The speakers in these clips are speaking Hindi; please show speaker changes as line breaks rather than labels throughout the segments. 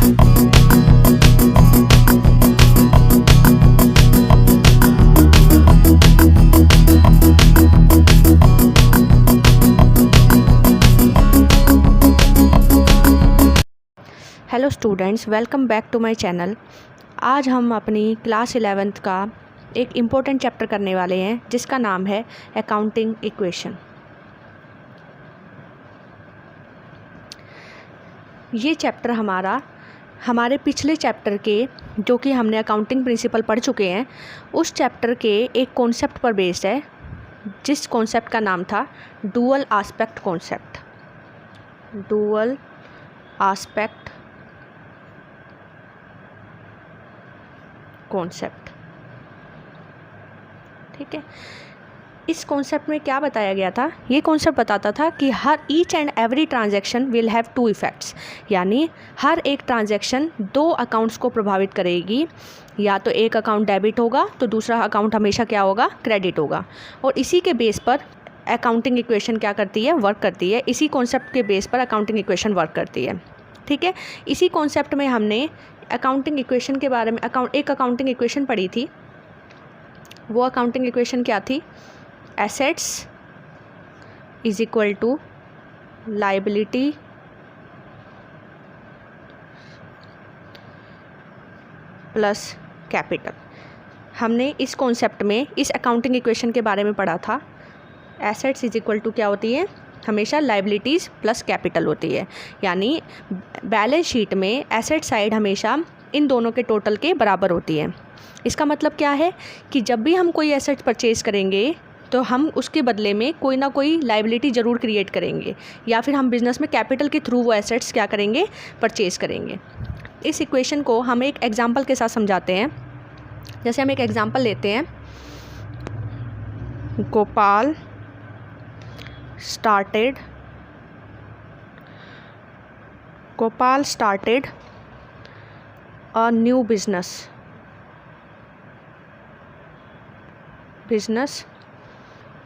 Hello students, welcome back to my channel. आज हम अपनी क्लास 11th का एक इम्पोर्टेंट चैप्टर करने वाले हैं जिसका नाम है अकाउंटिंग इक्वेशन। ये चैप्टर हमारे पिछले चैप्टर के, जो कि हमने अकाउंटिंग प्रिंसिपल पढ़ चुके हैं, उस चैप्टर के एक कॉन्सेप्ट पर बेस्ड है, जिस कॉन्सेप्ट का नाम था dual aspect concept. Dual aspect concept, ठीक है। इस कॉन्सेप्ट में क्या बताया गया था? ये कॉन्सेप्ट बताता था कि हर each and every transaction will have two effects, यानी हर एक ट्रांजैक्शन दो अकाउंट्स को प्रभावित करेगी। या तो एक अकाउंट डेबिट होगा तो दूसरा अकाउंट हमेशा क्या होगा? क्रेडिट होगा। और इसी के बेस पर अकाउंटिंग इक्वेशन क्या करती है? वर्क करती है। इसी कॉन्सेप्ट के बेस पर अकाउंटिंग इक्वेशन वर्क करती है, ठीक है। इसी कॉन्सेप्ट में हमने अकाउंटिंग इक्वेशन के बारे में एक अकाउंटिंग इक्वेशन पढ़ी थी। वो अकाउंटिंग इक्वेशन क्या थी? Assets is equal to liability plus capital. हमने इस कॉन्सेप्ट में इस अकाउंटिंग इक्वेशन के बारे में पढ़ा था। एसेट्स इज इक्वल टू क्या होती है? हमेशा लायबिलिटीज़ प्लस कैपिटल होती है, यानी बैलेंस शीट में एसेट साइड हमेशा इन दोनों के टोटल के बराबर होती है। इसका मतलब क्या है कि जब भी हम कोई एसेट परचेज़ करेंगे तो हम उसके बदले में कोई ना कोई लायबिलिटी ज़रूर क्रिएट करेंगे, या फिर हम बिज़नेस में कैपिटल के थ्रू वो एसेट्स क्या करेंगे? परचेज़ करेंगे। इस इक्वेशन को हम एक एग्जांपल के साथ समझाते हैं। जैसे हम एक एग्जांपल लेते हैं, Gopal started a new business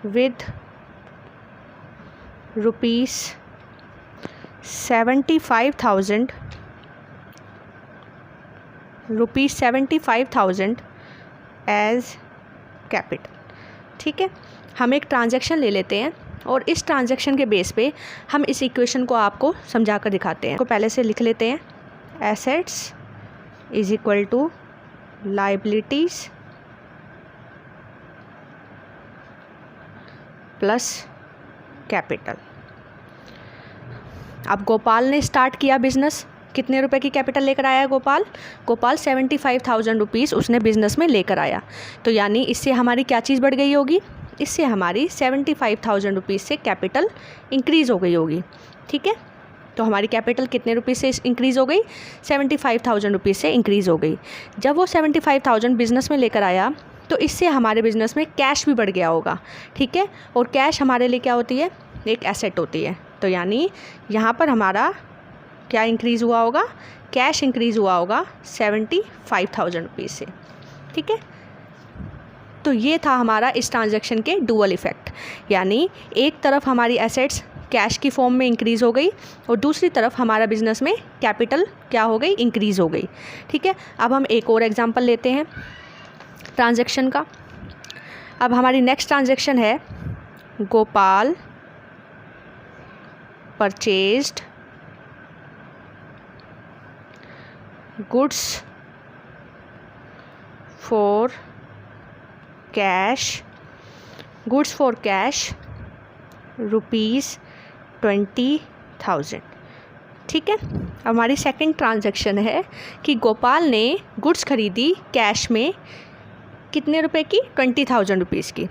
with rupees 75,000 as capital, ठीक है। हम एक ट्रांजैक्शन ले लेते हैं और इस ट्रांजैक्शन के बेस पे हम इस इक्वेशन को आपको समझा कर दिखाते हैं। को पहले से लिख लेते हैं। Assets is equal to liabilities plus capital. अब गोपाल ने स्टार्ट किया बिज़नेस। कितने रुपए की कैपिटल लेकर आया गोपाल? 75,000 रुपीज़ उसने बिज़नेस में लेकर आया। तो यानी इससे हमारी क्या चीज़ बढ़ गई होगी? इससे हमारी 75,000 रुपीज़ से कैपिटल इंक्रीज़ हो गई होगी, ठीक है। तो हमारी कैपिटल कितने रुपीज़ से इंक्रीज़ हो गई? 75,000 रुपीज़ से इंक्रीज़ हो गई। जब वो 75,000 बिज़नेस में लेकर आया तो इससे हमारे बिज़नेस में कैश भी बढ़ गया होगा, ठीक है। और कैश हमारे लिए क्या होती है? एक एसेट होती है। तो यानी यहाँ पर हमारा क्या इंक्रीज़ हुआ होगा? कैश इंक्रीज़ हुआ होगा 75,000 रुपीज़ से, ठीक है। तो ये था हमारा इस ट्रांजैक्शन के डुअल इफ़ेक्ट, यानी एक तरफ हमारी एसेट्स कैश की फॉर्म में इंक्रीज़ हो गई और दूसरी तरफ हमारा बिज़नेस में कैपिटल क्या हो गई? इंक्रीज़ हो गई, ठीक है। अब हम एक और एग्जांपल लेते हैं ट्रांजैक्शन का। अब हमारी नेक्स्ट ट्रांजैक्शन है Gopal purchased goods for cash rupees 20,000, ठीक है। हमारी सेकंड ट्रांजैक्शन है कि गोपाल ने गुड्स खरीदी कैश में कितने रुपए की? 20,000 रुपीज़ की।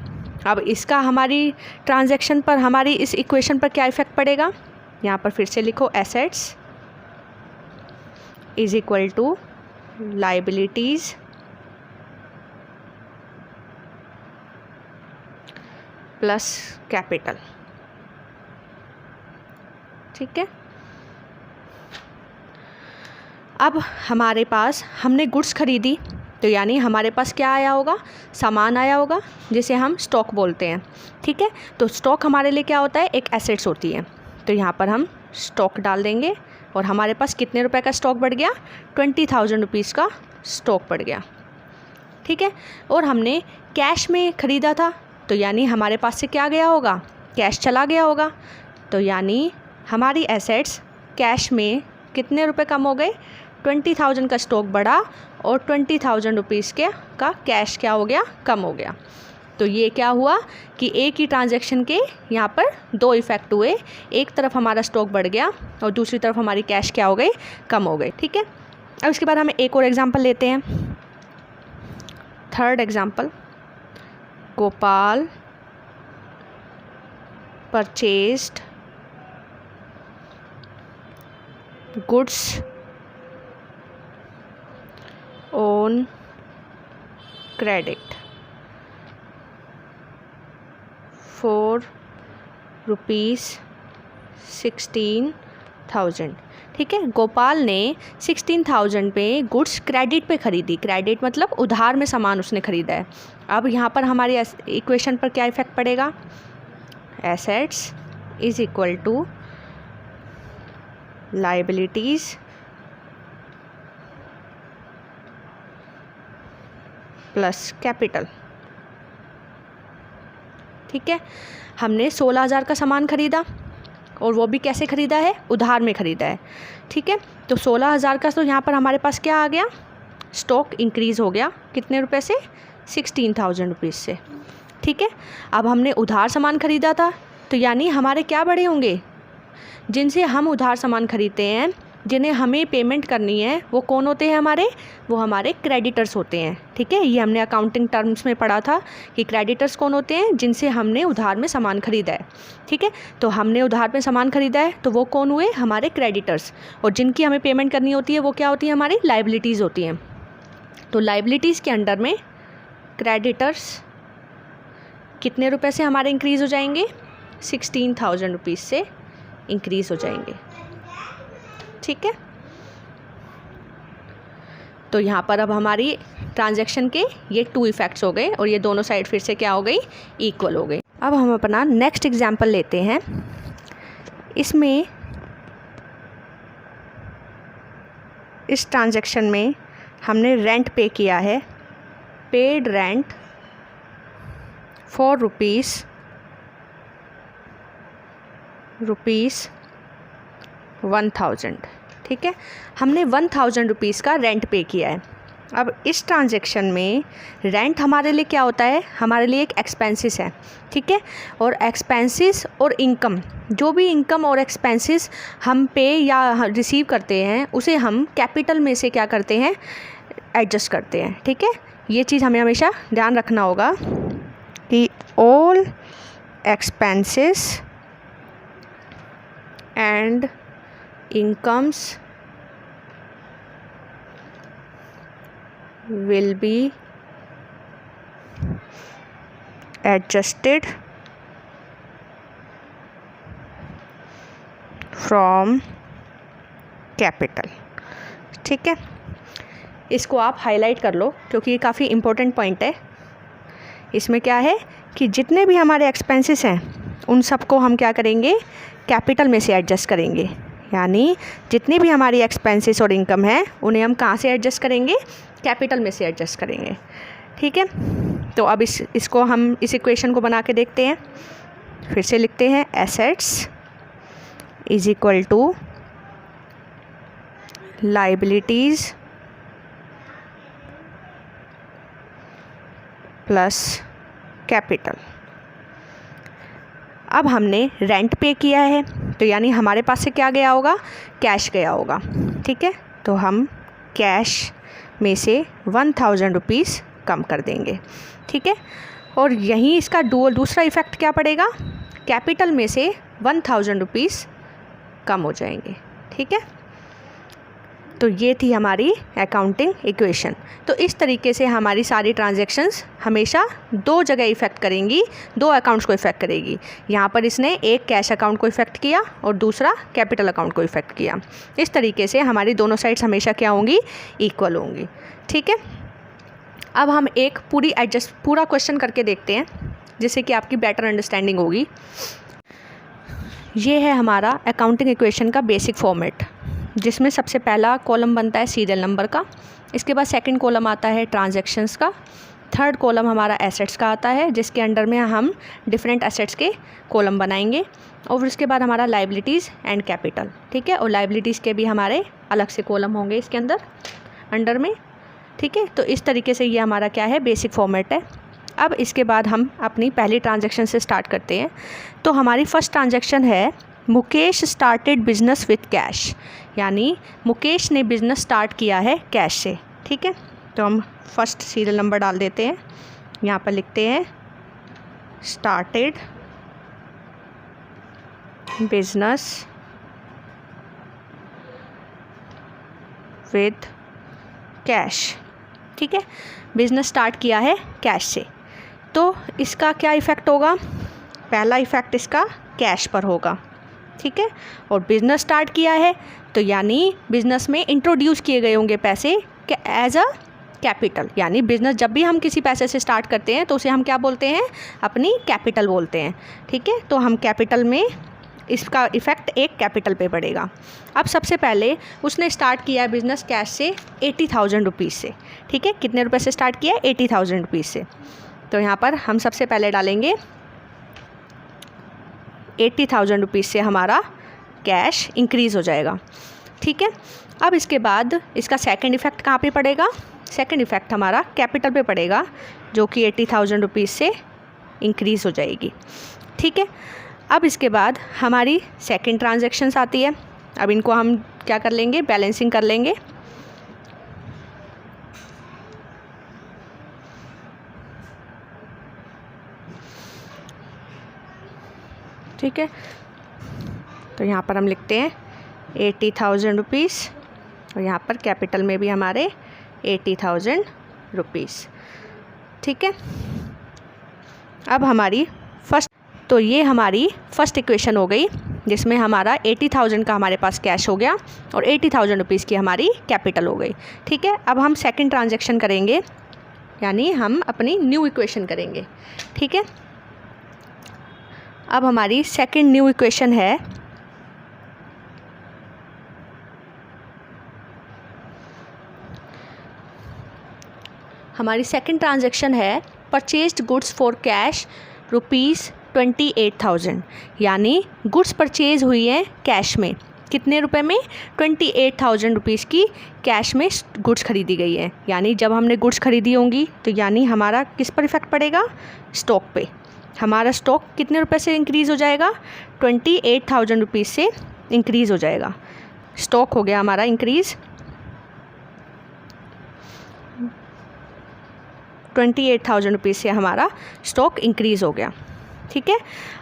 अब इसका हमारी ट्रांजैक्शन पर, हमारी इस इक्वेशन पर क्या इफ़ेक्ट पड़ेगा? यहाँ पर फिर से लिखो, assets is equal to liabilities plus capital, ठीक है। अब हमारे पास हमने गुड्स खरीदी तो यानी हमारे पास क्या आया होगा? सामान आया होगा, जिसे हम स्टॉक बोलते हैं, ठीक है। तो स्टॉक हमारे लिए क्या होता है? एक एसेट्स होती है। तो यहाँ पर हम स्टॉक डाल देंगे और हमारे पास कितने रुपए का स्टॉक बढ़ गया, 20,000 रुपीज़ का स्टॉक बढ़ गया। ठीक है, और हमने कैश में ख़रीदा था, तो यानी हमारे पास से क्या गया होगा, कैश चला गया होगा। तो यानी हमारी एसेट्स कैश में कितने रुपए कम हो गए, 20,000 का स्टॉक बढ़ा और 20,000 रुपीज़ का कैश क्या हो गया, कम हो गया। तो ये क्या हुआ कि एक ही ट्रांजैक्शन के यहाँ पर दो इफ़ेक्ट हुए, एक तरफ हमारा स्टॉक बढ़ गया और दूसरी तरफ हमारी कैश क्या हो गई, कम हो गई। ठीक है, अब इसके बाद हम एक और एग्जांपल लेते हैं। Third example, Gopal purchased goods on credit for ₹16,000। ठीक है, गोपाल ने 16,000 पे गुड्स क्रेडिट पे ख़रीदी। क्रेडिट मतलब उधार में सामान उसने ख़रीदा है। अब यहाँ पर हमारी इक्वेशन पर क्या इफ़ेक्ट पड़ेगा, assets is equal to liabilities plus capital. ठीक है, हमने 16,000 का सामान ख़रीदा और वो भी कैसे ख़रीदा है, उधार में ख़रीदा है। ठीक है, तो 16,000 का तो यहाँ पर हमारे पास क्या आ गया, स्टॉक इंक्रीज़ हो गया कितने रुपए से, 16,000 रुपीज़ से। ठीक है, अब हमने उधार सामान ख़रीदा था, तो यानी हमारे क्या बढ़े होंगे, जिनसे हम उधार सामान ख़रीदते हैं, जिन्हें हमें पेमेंट करनी है, वो कौन होते हैं हमारे, वो हमारे क्रेडिटर्स होते हैं। ठीक है, ये हमने अकाउंटिंग टर्म्स में पढ़ा था कि क्रेडिटर्स कौन होते हैं, जिनसे हमने उधार में सामान ख़रीदा है। ठीक है, तो हमने उधार में सामान ख़रीदा है तो वो कौन हुए, हमारे क्रेडिटर्स, और जिनकी हमें पेमेंट करनी होती है वो क्या होती है, हमारी लाइबिलिटीज़ होती हैं। तो लाइबिलिटीज़ के अंडर में क्रेडिटर्स कितने रुपए से हमारे इंक्रीज़ हो जाएंगे, 16,000 रुपीज़ से इंक्रीज़ हो जाएंगे। ठीक है, तो यहाँ पर अब हमारी ट्रांजैक्शन के ये टू इफ़ेक्ट्स हो गए और ये दोनों साइड फिर से क्या हो गई, इक्वल हो गई। अब हम अपना नेक्स्ट एग्जांपल लेते हैं। इसमें इस ट्रांजैक्शन में हमने रेंट पे किया है, पेड रेंट फॉर रुपीज़ 1,000। ठीक है, हमने 1,000 रुपीज़ का रेंट पे किया है। अब इस ट्रांजैक्शन में रेंट हमारे लिए क्या होता है, हमारे लिए एक एक्सपेंसेस है। ठीक है, और एक्सपेंसेस और इनकम, जो भी इनकम और एक्सपेंसेस हम पे या रिसीव करते हैं उसे हम कैपिटल में से क्या करते हैं, एडजस्ट करते हैं। ठीक है, ये चीज़ हमें हमेशा ध्यान रखना होगा कि all expenses and incomes will be adjusted from capital। ठीक है, इसको आप हाईलाइट कर लो क्योंकि ये काफ़ी इम्पोर्टेंट पॉइंट है। इसमें क्या है कि जितने भी हमारे एक्सपेंसेस हैं उन सबको हम क्या करेंगे, कैपिटल में से एडजस्ट करेंगे। यानी जितनी भी हमारी एक्सपेंसेस और इनकम है उन्हें हम कहाँ से एडजस्ट करेंगे, कैपिटल में से एडजस्ट करेंगे। ठीक है, तो अब इसको हम इस इक्वेशन को बना के देखते हैं। फिर से लिखते हैं, assets is equal to liabilities plus capital. अब हमने रेंट पे किया है तो यानी हमारे पास से क्या गया होगा, कैश गया होगा। ठीक है, तो हम कैश में से 1,000 रुपीज़ कम कर देंगे। ठीक है, और यहीं इसका दूसरा इफ़ेक्ट क्या पड़ेगा, कैपिटल में से 1,000 रुपीज़ कम हो जाएंगे। ठीक है, तो ये थी हमारी अकाउंटिंग इक्वेशन। तो इस तरीके से हमारी सारी ट्रांजैक्शंस हमेशा दो जगह इफ़ेक्ट करेंगी, दो अकाउंट्स को इफ़ेक्ट करेगी। यहाँ पर इसने एक कैश अकाउंट को इफ़ेक्ट किया और दूसरा कैपिटल अकाउंट को इफ़ेक्ट किया। इस तरीके से हमारी दोनों साइड्स हमेशा क्या होंगी, इक्वल होंगी। ठीक है, अब हम एक पूरा क्वेश्चन करके देखते हैं जिससे कि आपकी बेटर अंडरस्टैंडिंग होगी। ये है हमारा अकाउंटिंग इक्वेशन का बेसिक फॉर्मेट। जिसमें सबसे पहला कॉलम बनता है सीरियल नंबर का, इसके बाद सेकंड कॉलम आता है ट्रांजैक्शंस का, थर्ड कॉलम हमारा एसेट्स का आता है जिसके अंडर में हम डिफरेंट एसेट्स के कॉलम बनाएंगे, और फिर उसके बाद हमारा लाइबिलिटीज़ एंड कैपिटल, ठीक है। और लाइबिलिटीज़ के भी हमारे अलग से कॉलम होंगे इसके अंडर में, ठीक है। तो इस तरीके से ये हमारा क्या है, बेसिक फॉर्मेट है। अब इसके बाद हम अपनी पहली ट्रांजैक्शन से स्टार्ट करते हैं। तो हमारी फर्स्ट ट्रांजैक्शन है Mukesh started business with cash, यानी मुकेश ने बिज़नेस स्टार्ट किया है कैश से, ठीक है। तो हम फर्स्ट सीरियल नंबर डाल देते हैं, यहाँ पर लिखते हैं स्टार्टेड बिजनेस विथ कैश, ठीक है। बिज़नेस स्टार्ट किया है कैश से, तो इसका क्या इफ़ेक्ट होगा, पहला इफ़ेक्ट इसका कैश पर होगा, ठीक है। और बिज़नेस स्टार्ट किया है तो यानी बिज़नेस में इंट्रोड्यूस किए गए होंगे पैसे एज अ कैपिटल, यानी बिज़नेस जब भी हम किसी पैसे से स्टार्ट करते हैं तो उसे हम क्या बोलते हैं, अपनी कैपिटल बोलते हैं, ठीक है। तो हम कैपिटल में इसका इफ़ेक्ट एक कैपिटल पे पड़ेगा। अब सबसे पहले उसने स्टार्ट किया है बिज़नेस कैश से 80,000 रुपीज़ से, ठीक है। कितने रुपए से स्टार्ट किया है, 80,000 रुपीज़ से। तो यहाँ पर हम सबसे पहले डालेंगे 80,000 रुपीज़ से हमारा कैश इंक्रीज़ हो जाएगा, ठीक है। अब इसके बाद इसका सेकंड इफ़ेक्ट कहाँ पे पड़ेगा, सेकंड इफ़ेक्ट हमारा कैपिटल पे पड़ेगा जो कि 80,000 रुपीज़ से इंक्रीज़ हो जाएगी, ठीक है। अब इसके बाद हमारी सेकंड ट्रांजैक्शंस आती है। अब इनको हम क्या कर लेंगे, बैलेंसिंग कर लेंगे, ठीक है। तो यहाँ पर हम लिखते हैं 80,000 रुपीज़ और यहाँ पर कैपिटल में भी हमारे 80,000 रुपीज़, ठीक है। अब हमारी तो ये हमारी फर्स्ट इक्वेशन हो गई जिसमें हमारा 80,000 का हमारे पास कैश हो गया और 80,000 रुपीज़ की हमारी कैपिटल हो गई, ठीक है। अब हम सेकंड ट्रांजैक्शन करेंगे, यानी हम अपनी न्यू इक्वेशन करेंगे, ठीक है। अब हमारी सेकंड न्यू इक्वेशन है हमारी सेकंड ट्रांजैक्शन है परचेज्ड गुड्स फॉर कैश ₹28,000, यानी गुड्स परचेज हुई हैं कैश में, कितने रुपए में, 28,000 रुपीज़ की कैश में गुड्स खरीदी गई है। यानी जब हमने गुड्स खरीदी होंगी तो यानी हमारा किस पर इफ़ेक्ट पड़ेगा, स्टॉक पे। हमारा स्टॉक कितने रुपए से इंक्रीज़ हो जाएगा, 28,000 रुपीज़ से इंक्रीज़ हो जाएगा। स्टॉक हो गया हमारा इंक्रीज़ 28,000 रुपीज़ से हमारा स्टॉक इंक्रीज़ हो गया, ठीक है।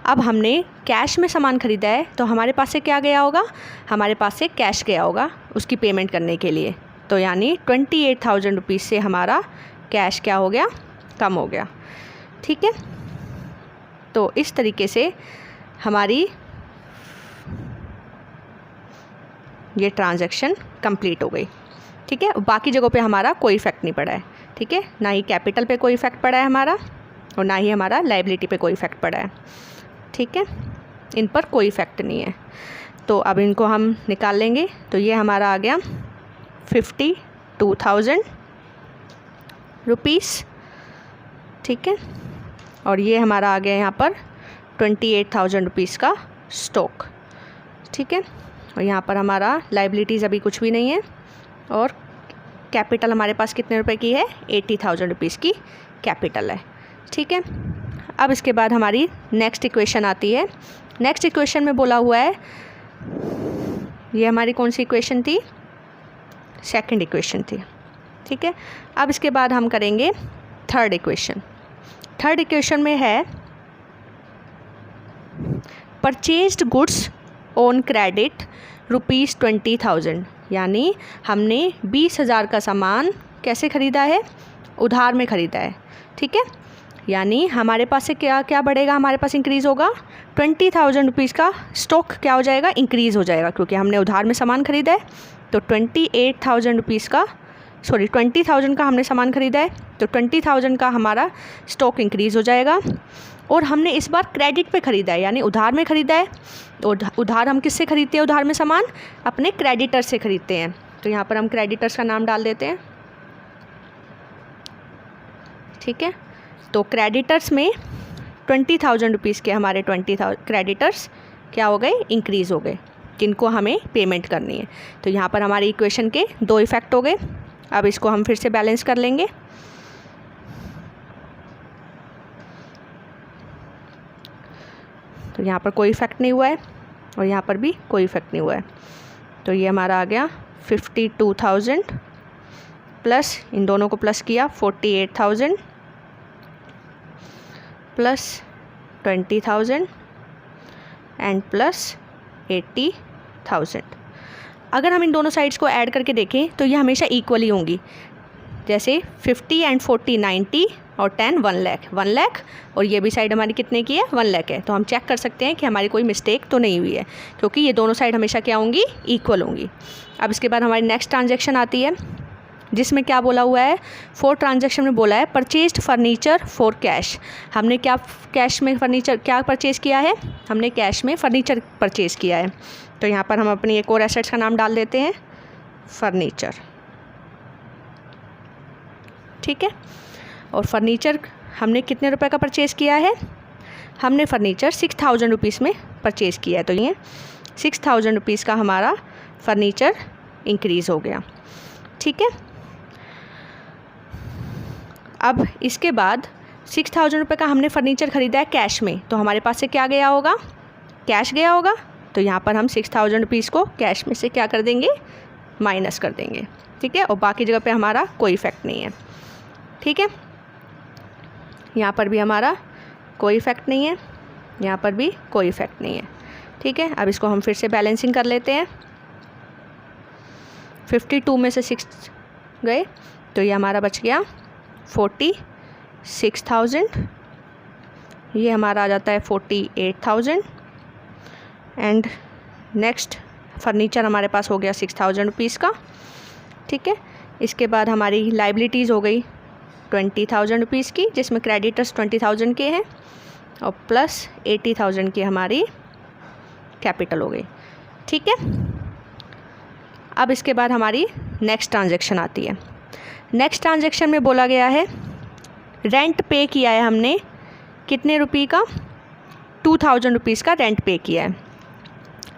अब हमने कैश में सामान ख़रीदा है तो हमारे पास से क्या गया होगा, हमारे पास से कैश गया होगा उसकी पेमेंट करने के लिए। तो यानी 28,000 रुपीज़ से हमारा कैश क्या हो गया, कम हो गया, ठीक है। तो इस तरीके से हमारी ये ट्रांजैक्शन कंप्लीट हो गई, ठीक है। बाकी जगहों पे हमारा कोई इफ़ेक्ट नहीं पड़ा है, ठीक है। ना ही कैपिटल पे कोई इफ़ेक्ट पड़ा है हमारा और ना ही हमारा लायबिलिटी पे कोई इफ़ेक्ट पड़ा है, ठीक है। इन पर कोई इफ़ेक्ट नहीं है। तो अब इनको हम निकाल लेंगे। तो ये हमारा आ गया 52,000 रुपीज़, ठीक है। और ये हमारा आ गया यहाँ पर 28,000 रुपीज़ का स्टॉक, ठीक है। और यहाँ पर हमारा लायबिलिटीज़ अभी कुछ भी नहीं है और कैपिटल हमारे पास कितने रुपए की है, 80,000 रुपीज़ की कैपिटल है, ठीक है। अब इसके बाद हमारी नेक्स्ट इक्वेशन आती है। नेक्स्ट इक्वेशन में बोला हुआ है, ये हमारी कौन सी इक्वेशन थी, सेकंड इक्वेशन थी, ठीक है। अब इसके बाद हम करेंगे थर्ड इक्वेशन। थर्ड इक्वेशन में है परचेज्ड गुड्स ऑन क्रेडिट ₹20,000, यानी हमने 20,000 का सामान कैसे ख़रीदा है, उधार में ख़रीदा है, ठीक है। यानी हमारे पास से क्या क्या बढ़ेगा, हमारे पास इंक्रीज़ होगा 20,000 रुपीज़ का स्टॉक क्या हो जाएगा, इंक्रीज़ हो जाएगा क्योंकि हमने उधार में सामान ख़रीदा है। तो 28,000 रुपीज़ का 20,000 का हमने सामान ख़रीदा है तो 20,000 का हमारा स्टॉक इंक्रीज़ हो जाएगा। और हमने इस बार क्रेडिट पे ख़रीदा है, यानी उधार में ख़रीदा है। और उधार हम किससे ख़रीदते हैं? उधार में सामान अपने क्रेडिटर से ख़रीदते हैं। तो यहाँ पर हम क्रेडिटर्स का नाम डाल देते हैं, ठीक है। तो क्रेडिटर्स में 20,000 रुपीज़ के हमारे 20,000 क्रेडिटर्स क्या हो गए? इंक्रीज़ हो गए, जिनको हमें पेमेंट करनी है। तो यहाँ पर हमारी इक्वेशन के 2 इफ़ेक्ट हो गए। अब इसको हम फिर से बैलेंस कर लेंगे। तो यहाँ पर कोई इफ़ेक्ट नहीं हुआ है और यहाँ पर भी कोई इफ़ेक्ट नहीं हुआ है। तो ये हमारा आ गया 52,000 प्लस, इन दोनों को प्लस किया 48,000 प्लस 20,000 एंड प्लस 80,000। अगर हम इन दोनों साइड्स को ऐड करके देखें तो ये हमेशा इक्वली होंगी। जैसे 50 एंड 40 90 और 10 1 लाख, 1 लाख, और ये भी साइड हमारी कितने की है? 1 लाख है। तो हम चेक कर सकते हैं कि हमारी कोई मिस्टेक तो नहीं हुई है, क्योंकि ये दोनों साइड हमेशा क्या होंगी? इक्वल होंगी। अब इसके बाद हमारी नेक्स्ट ट्रांजैक्शन आती है, जिसमें क्या बोला हुआ है? 4 ट्रांजैक्शन में बोला है परचेज्ड फर्नीचर फॉर कैश। हमने क्या कैश में फर्नीचर क्या परचेज़ किया है? हमने कैश में फर्नीचर परचेज़ किया है। तो यहाँ पर हम अपनी एक और एसेट्स का नाम डाल देते हैं, फर्नीचर, ठीक है। और फर्नीचर हमने कितने रुपए का परचेज़ किया है? हमने फर्नीचर 6,000 रुपीज़ में परचेज़ किया है। तो ये 6,000 रुपीज़ का हमारा फर्नीचर इंक्रीज़ हो गया, ठीक है। अब इसके बाद 6,000 रुपये का हमने फर्नीचर ख़रीदा है कैश में, तो हमारे पास से क्या गया होगा? कैश गया होगा। तो यहाँ पर हम 6,000 रुपीज़ को कैश में से क्या कर देंगे? माइनस कर देंगे, ठीक है। और बाकी जगह पे हमारा कोई इफ़ेक्ट नहीं है, ठीक है। यहाँ पर भी हमारा कोई इफ़ेक्ट नहीं है, यहाँ पर भी कोई इफ़ेक्ट नहीं है, ठीक है। अब इसको हम फिर से बैलेंसिंग कर लेते हैं। 52 में से 6 गए, तो ये हमारा बच गया 46,000। ये हमारा आ जाता है 48,000 एंड नेक्स्ट फर्नीचर हमारे पास हो गया 6,000 रुपीज़ का, ठीक है। इसके बाद हमारी लाइबिलिटीज़ हो गई 20,000 रुपीज़ की, जिसमें क्रेडिटर्स 20,000 के हैं और प्लस 80,000 की हमारी कैपिटल हो गई, ठीक है। अब इसके बाद हमारी नेक्स्ट ट्रांजैक्शन आती है। नेक्स्ट ट्रांजैक्शन में बोला गया है रेंट पे किया है हमने कितने रुपये का? 2,000 रुपीज़ का रेंट पे किया है।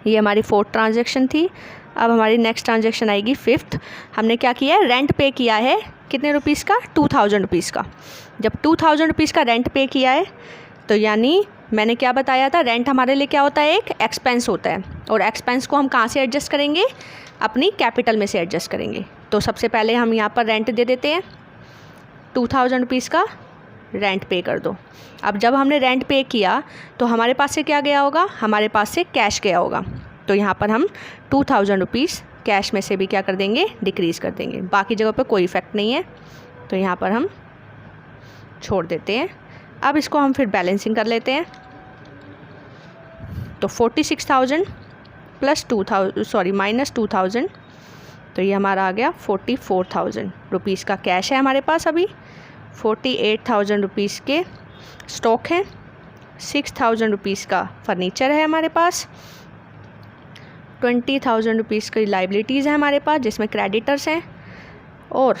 ये हमारी 4th ट्रांजैक्शन थी। अब हमारी नेक्स्ट ट्रांजैक्शन आएगी 5th। हमने क्या किया है? रेंट पे किया है कितने रुपीज़ का? 2,000 रुपीज़ का। जब 2,000 रुपीज़ का रेंट पे किया है तो यानी मैंने क्या बताया था? रेंट हमारे लिए क्या होता है? एक एक्सपेंस होता है, और एक्सपेंस को हम कहाँ से एडजस्ट करेंगे? अपनी कैपिटल में से एडजस्ट करेंगे। तो सबसे पहले हम यहाँ पर रेंट दे देते हैं, 2,000 रुपीज़ का रेंट पे कर दो। अब जब हमने रेंट पे किया तो हमारे पास से क्या गया होगा? हमारे पास से कैश गया होगा। तो यहाँ पर हम 2,000 रुपीज़ कैश में से भी क्या कर देंगे? डिक्रीज़ कर देंगे। बाकी जगह पे कोई इफ़ेक्ट नहीं है, तो यहाँ पर हम छोड़ देते हैं। अब इसको हम फिर बैलेंसिंग कर लेते हैं। तो 46,000 प्लस माइनस 2,000, तो ये हमारा आ गया 44,000 रुपीज़ का कैश है हमारे पास। अभी 48,000 रुपीज़ के स्टॉक हैं, 6,000 रुपीज़ का फर्नीचर है हमारे पास, 20,000 रुपीज़ की लाइबिलिटीज़ है हमारे पास, जिसमें क्रेडिटर्स हैं, और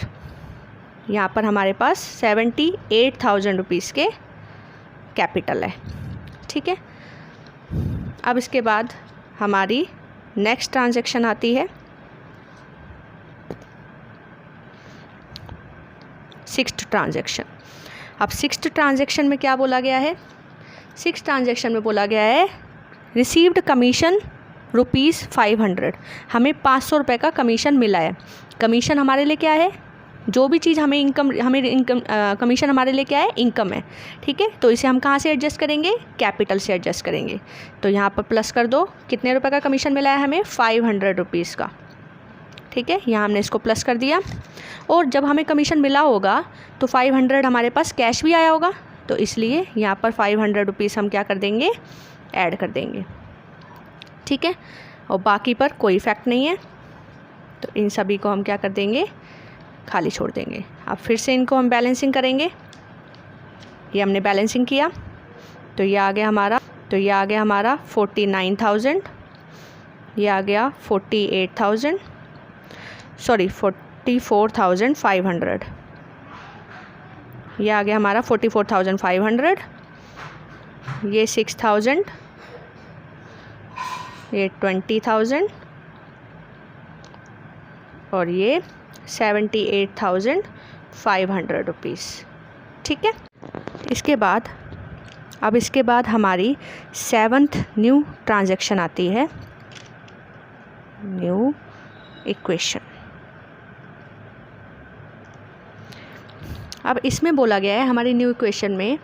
यहाँ पर हमारे पास 78,000 रुपीज़ के कैपिटल है, ठीक है। अब इसके बाद हमारी नेक्स्ट ट्रांजैक्शन आती है 6th ट्रांजैक्शन। अब 6th ट्रांजैक्शन में क्या बोला गया है? 6th ट्रांजैक्शन में बोला गया है रिसीव्ड कमीशन ₹500। हमें 500 रुपये का कमीशन मिला है। कमीशन हमारे लिए क्या है? जो भी चीज़ हमें कमीशन हमारे लिए क्या है? इनकम है, ठीक है। तो इसे हम कहाँ से एडजस्ट करेंगे? कैपिटल से एडजस्ट करेंगे। तो यहाँ पर प्लस कर दो, कितने रुपए का कमीशन मिला है हमें? 500 रुपीज़ का, ठीक है। यहाँ हमने इसको प्लस कर दिया, और जब हमें कमीशन मिला होगा तो 500 हमारे पास कैश भी आया होगा, तो इसलिए यहाँ पर 500 रुपीज़ हम क्या कर देंगे? ऐड कर देंगे, ठीक है। और बाकी पर कोई इफ़ेक्ट नहीं है, तो इन सभी को हम क्या कर देंगे? खाली छोड़ देंगे। अब फिर से इनको हम बैलेंसिंग करेंगे। ये हमने बैलेंसिंग किया, तो ये आ गया हमारा 49,000, ये आ गया 44,500, ये आ गया हमारा 44,500, ये 6,000, ये 20,000 और ये 78,500 रुपीज़। ठीक है, इसके बाद हमारी 7th न्यू ट्रांजैक्शन आती है, न्यू इक्वेशन। अब इसमें बोला गया है हमारी न्यू इक्वेशन में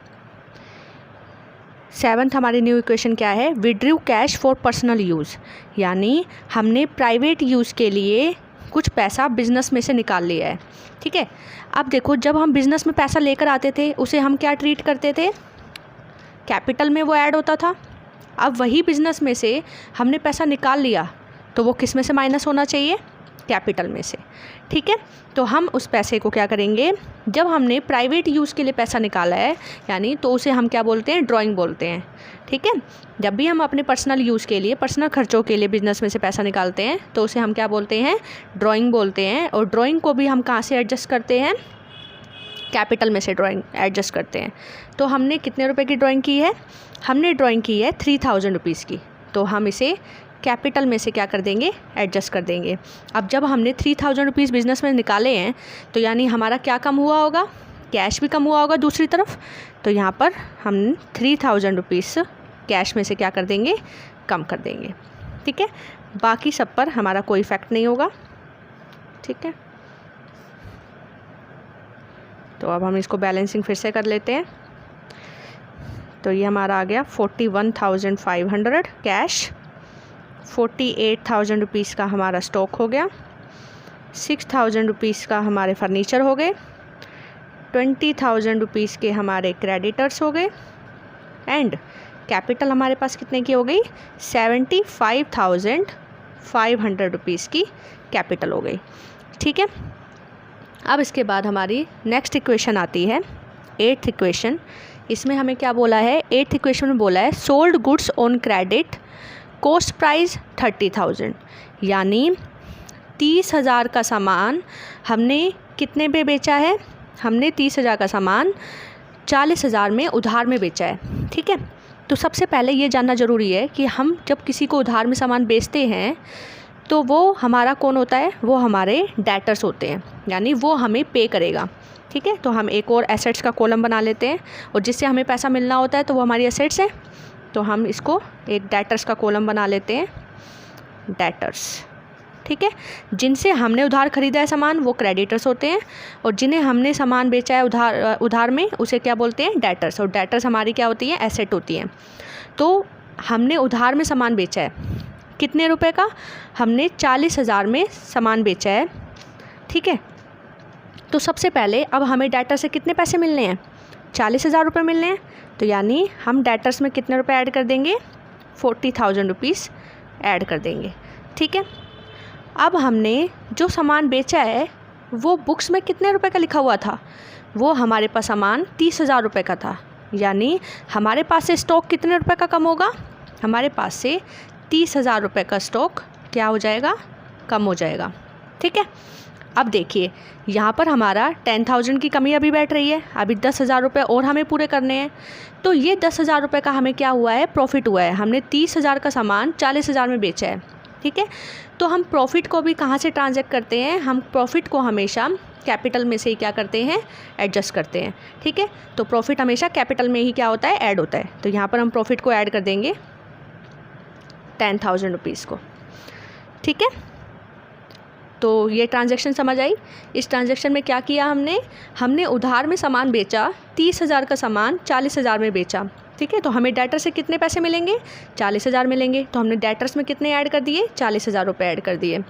7th हमारी न्यू इक्वेशन क्या है, withdrew cash for personal use, यानी हमने प्राइवेट यूज़ के लिए कुछ पैसा बिज़नेस में से निकाल लिया है। ठीक है, अब देखो जब हम बिज़नेस में पैसा लेकर आते थे उसे हम क्या ट्रीट करते थे, कैपिटल में वो ऐड होता था। अब वही बिज़नेस में से हमने पैसा निकाल लिया तो वो किस में से माइनस होना चाहिए, कैपिटल में से। ठीक है, तो हम उस पैसे को क्या करेंगे, जब हमने प्राइवेट यूज़ के लिए पैसा निकाला है यानी तो उसे हम क्या बोलते हैं, ड्राइंग बोलते हैं। ठीक है, जब भी हम अपने पर्सनल यूज़ के लिए, पर्सनल खर्चों के लिए बिज़नेस में से पैसा निकालते हैं तो उसे हम क्या बोलते हैं, ड्राइंग बोलते हैं। और ड्राइंग को भी हम कहाँ से एडजस्ट करते हैं, कैपिटल में से ड्राइंग एडजस्ट करते हैं। तो हमने कितने रुपए की ड्राइंग की है, हमने ड्राइंग की है 3,000 रुपीज़ की, तो हम इसे कैपिटल में से क्या कर देंगे, एडजस्ट कर देंगे। अब जब हमने 3,000 रुपीज़ बिज़नेस में निकाले हैं तो यानी हमारा क्या कम हुआ होगा, कैश भी कम हुआ होगा दूसरी तरफ। तो यहाँ पर हम 3,000 रुपीज़ कैश में से क्या कर देंगे, कम कर देंगे। ठीक है, बाकी सब पर हमारा कोई इफेक्ट नहीं होगा। ठीक है, तो अब हम इसको बैलेंसिंग फिर से कर लेते हैं। तो ये हमारा आ गया 41,500 कैश, 48,000 रुपीज़ का हमारा स्टॉक हो गया, 6,000 रुपीज़ का हमारे फर्नीचर हो गए, 20,000 रुपीज़ के हमारे क्रेडिटर्स हो गए, एंड कैपिटल हमारे पास कितने की हो गई, 75,500 रुपीज़ की कैपिटल हो गई। ठीक है, अब इसके बाद हमारी नेक्स्ट इक्वेशन आती है 8th इक्वेशन। इसमें हमें क्या बोला है, 8th इक्वेशन में बोला है sold goods on credit, cost price 30,000, यानी 30,000 का सामान हमने कितने पे बेचा है, हमने 30,000 का सामान 40,000 में उधार में बेचा है। ठीक है, तो सबसे पहले ये जानना ज़रूरी है कि हम जब किसी को उधार में सामान बेचते हैं तो वो हमारा कौन होता है, वो हमारे डेटर्स होते हैं, यानी वो हमें पे करेगा। ठीक है, तो हम एक और एसेट्स का कॉलम बना लेते हैं और जिससे हमें पैसा मिलना होता है तो वो हमारी एसेट्स है, तो हम इसको एक डेटर्स का कॉलम बना लेते हैं, डेटर्स। ठीक है, जिनसे हमने उधार ख़रीदा है सामान वो क्रेडिटर्स होते हैं और जिन्हें हमने सामान बेचा है उधार में उसे क्या बोलते हैं, डेटर्स। और डेटर्स हमारी क्या होती है, एसेट होती हैं। तो हमने उधार में सामान बेचा है, कितने रुपए का, हमने 40,000 में सामान बेचा है। ठीक है, तो सबसे पहले अब हमें डेटर से कितने पैसे मिलने हैं, 40,000 रुपये मिलने हैं। तो यानी हम डेटर्स में कितने रुपए ऐड कर देंगे, 40,000 रुपीज़ ऐड कर देंगे। ठीक है, अब हमने जो सामान बेचा है वो बुक्स में कितने रुपए का लिखा हुआ था, वो हमारे पास सामान 30,000 रुपये का था, यानी हमारे पास से स्टॉक कितने रुपए का कम होगा, हमारे पास से 30,000 रुपये का स्टॉक क्या हो जाएगा, कम हो जाएगा। ठीक है, अब देखिए यहाँ पर हमारा 10,000 की कमी अभी बैठ रही है, अभी 10,000 रुपये और हमें पूरे करने हैं। तो ये 10,000 रुपये का हमें क्या हुआ है, प्रॉफिट हुआ है। हमने 30,000 का सामान 40,000 में बेचा है। ठीक है, तो हम प्रॉफिट को भी कहाँ से ट्रांजैक्ट करते हैं, हम प्रॉफिट को हमेशा कैपिटल में से ही क्या करते हैं, एडजस्ट करते हैं। ठीक है, तो प्रॉफिट हमेशा कैपिटल में ही क्या होता है, ऐड होता है। तो यहाँ पर हम प्रॉफिट को ऐड कर देंगे 10,000 रुपीज़ को। ठीक है, तो ये ट्रांजैक्शन समझ आई। इस ट्रांजैक्शन में क्या किया हमने उधार में सामान बेचा, 30,000 का सामान 40,000 में बेचा। ठीक है, तो हमें डेटर से कितने पैसे मिलेंगे, 40,000 मिलेंगे। तो हमने डेटर्स में कितने ऐड कर दिए, 40,000 रुपये ऐड कर दिए।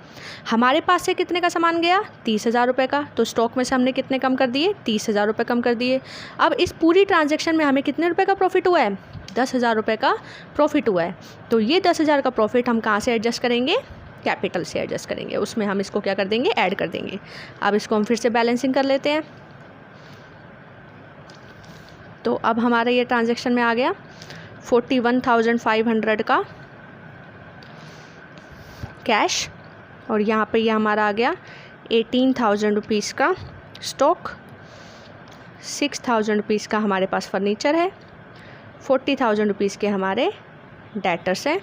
हमारे पास से कितने का सामान गया, 30,000 रुपये का। तो स्टॉक में से हमने कितने कम कर दिए, 30,000 रुपये कम कर दिए। अब इस पूरी ट्रांजैक्शन में हमें कितने रुपये का प्रॉफिट हुआ है, 10,000 रुपये का प्रॉफिट हुआ है। तो ये 10,000 का प्रॉफिट हम कहाँ से एडजस्ट करेंगे, कैपिटल से एडजस्ट करेंगे, उसमें हम इसको क्या कर देंगे, ऐड कर देंगे। अब इसको हम फिर से बैलेंसिंग कर लेते हैं। तो अब हमारा ये ट्रांजैक्शन में आ गया 41,500 का कैश, और यहाँ पे ये हमारा आ गया 18,000 रुपीज़ का स्टॉक, 6,000 रुपीज़ का हमारे पास फर्नीचर है, 40,000 रुपीज़ के हमारे डेटर्स हैं,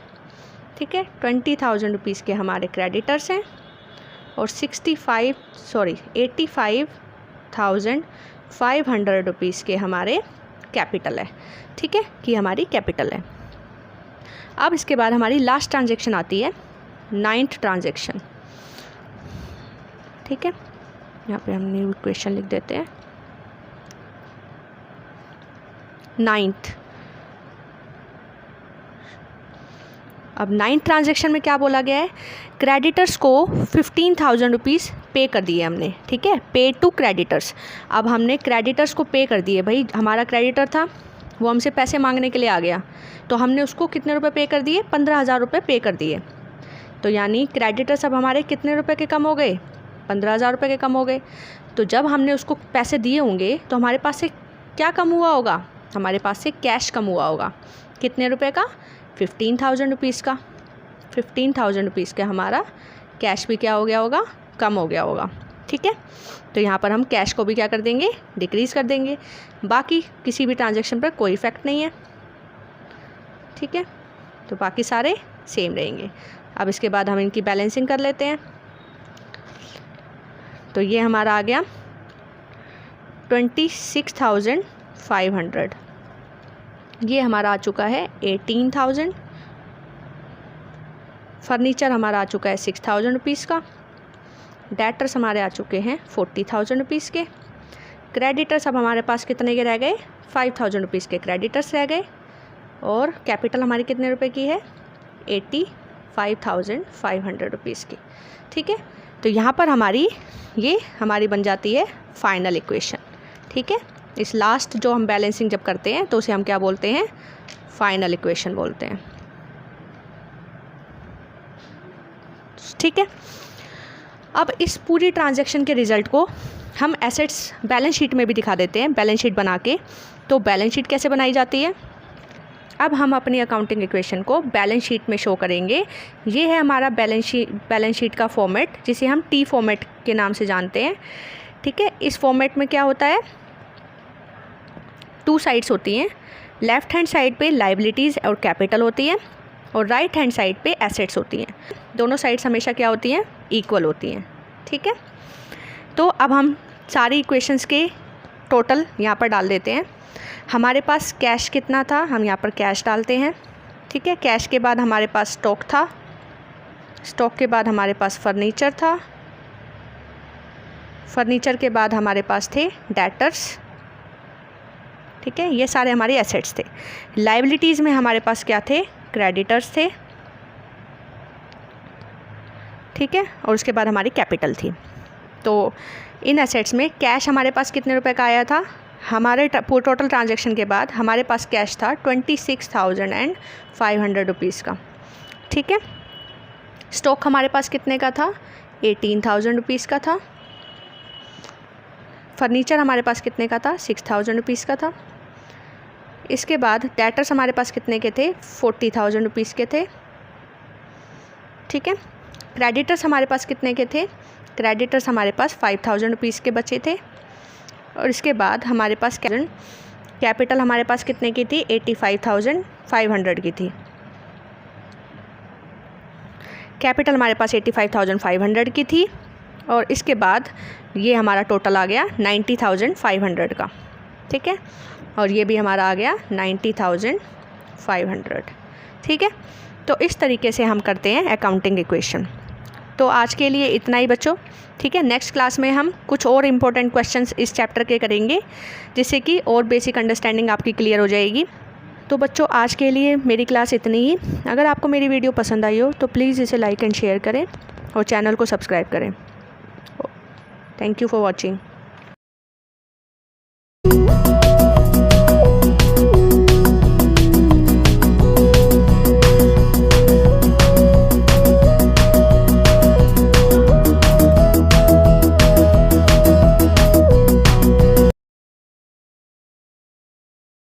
ठीक है, 20,000 रुपीज़ के हमारे क्रेडिटर्स हैं, और 85,500 रुपीज़ के हमारे कैपिटल है, ठीक है, कि हमारी कैपिटल है। अब इसके बाद हमारी लास्ट ट्रांजैक्शन आती है 9th ट्रांजैक्शन, ठीक है, यहाँ पे हम न्यू इक्वेशन लिख देते हैं 9th। अब 9th ट्रांजैक्शन में क्या बोला गया है, क्रेडिटर्स को 15,000 रुपीज़ पे कर दिए हमने, ठीक है, पे टू क्रेडिटर्स। अब हमने क्रेडिटर्स को पे कर दिए, भाई हमारा क्रेडिटर था वो हमसे पैसे मांगने के लिए आ गया, तो हमने उसको कितने रुपए पे कर दिए, 15,000 रुपये पे कर दिए। तो यानी क्रेडिटर्स अब हमारे कितने रुपए के कम हो गए, 15,000 रुपये के कम हो गए। तो जब हमने उसको पैसे दिए होंगे तो हमारे पास से क्या कम हुआ होगा, हमारे पास से कैश कम हुआ होगा, कितने रुपए का, 15,000 रुपीज़ का। 15,000 रुपीज़ का हमारा कैश भी क्या हो गया होगा, कम हो गया होगा, ठीक है। तो यहाँ पर हम कैश को भी क्या कर देंगे, डिक्रीज़ कर देंगे। बाकी किसी भी ट्रांजैक्शन पर कोई इफेक्ट नहीं है, ठीक है, तो बाकी सारे सेम रहेंगे। अब इसके बाद हम इनकी बैलेंसिंग कर लेते हैं। तो ये हमारा आ गया 26,500, ये हमारा आ चुका है 18,000, फर्नीचर हमारा आ चुका है 6,000 रुपीज़ का, डेटर्स हमारे आ चुके हैं 40,000 रुपीज़ के, क्रेडिटर्स अब हमारे पास कितने के रह गए, 5,000 रुपीज़ के क्रेडिटर्स रह गए, और कैपिटल हमारी कितने रुपए की है, 85,500 रुपीज़ की, ठीक है। तो यहाँ पर हमारी बन जाती है फाइनल इक्वेशन, ठीक है। इस लास्ट जो हम बैलेंसिंग जब करते हैं तो उसे हम क्या बोलते हैं, फाइनल इक्वेशन बोलते हैं, ठीक है। अब इस पूरी ट्रांजैक्शन के रिज़ल्ट को हम एसेट्स बैलेंस शीट में भी दिखा देते हैं, बैलेंस शीट बना के। तो बैलेंस शीट कैसे बनाई जाती है, अब हम अपनी अकाउंटिंग इक्वेशन को बैलेंस शीट में शो करेंगे। ये है हमारा बैलेंस शीट का फॉर्मेट, जिसे हम टी फॉर्मेट के नाम से जानते हैं, ठीक है। इस फॉर्मेट में क्या होता है, 2 साइड्स होती हैं, लेफ़्ट हैंड साइड पे लाइबिलिटीज़ और कैपिटल होती है, और राइट हैंड साइड पे एसेट्स होती हैं। दोनों साइड्स हमेशा क्या होती हैं, इक्वल होती हैं, ठीक है। तो अब हम सारी इक्वेशंस के टोटल यहाँ पर डाल देते हैं। हमारे पास कैश कितना था, हम यहाँ पर कैश डालते हैं, ठीक है। कैश के बाद हमारे पास स्टॉक था, स्टॉक के बाद हमारे पास फर्नीचर था, फर्नीचर के बाद हमारे पास थे डेटर्स, ठीक है, ये सारे हमारे एसेट्स थे। लाइबिलिटीज़ में हमारे पास क्या थे, क्रेडिटर्स थे, ठीक है, और उसके बाद हमारी कैपिटल थी। तो इन एसेट्स में कैश हमारे पास कितने रुपए का आया था, हमारे टोटल ट्रांजैक्शन के बाद हमारे पास कैश था 26,500 रुपीज़ का, ठीक है। स्टॉक हमारे पास कितने का था, 18,000 रुपीज़ का था। फर्नीचर हमारे पास कितने का था, 6,000 रुपीज़ का था। इसके बाद डेटर्स हमारे पास कितने के थे, 40,000 रुपीज़ के थे, ठीक है। क्रेडिटर्स हमारे पास कितने के थे, क्रेडिटर्स हमारे पास 5,000 रुपीज़ के बचे थे। और इसके बाद हमारे पास कैपिटल हमारे पास कितने की थी, 85,500 की थी। कैपिटल हमारे पास 85,500 की थी, और इसके बाद ये हमारा टोटल आ गया 90,500 का, ठीक है, और ये भी हमारा आ गया 90,500, ठीक है। तो इस तरीके से हम करते हैं अकाउंटिंग इक्वेशन। तो आज के लिए इतना ही बच्चों, ठीक है। नेक्स्ट क्लास में हम कुछ और इम्पोर्टेंट क्वेश्चंस इस चैप्टर के करेंगे, जिससे कि और बेसिक अंडरस्टैंडिंग आपकी क्लियर हो जाएगी। तो बच्चों आज के लिए मेरी क्लास इतनी ही। अगर आपको मेरी वीडियो पसंद आई हो तो प्लीज़ इसे लाइक एंड शेयर करें और चैनल को सब्सक्राइब करें। Thank you for watching.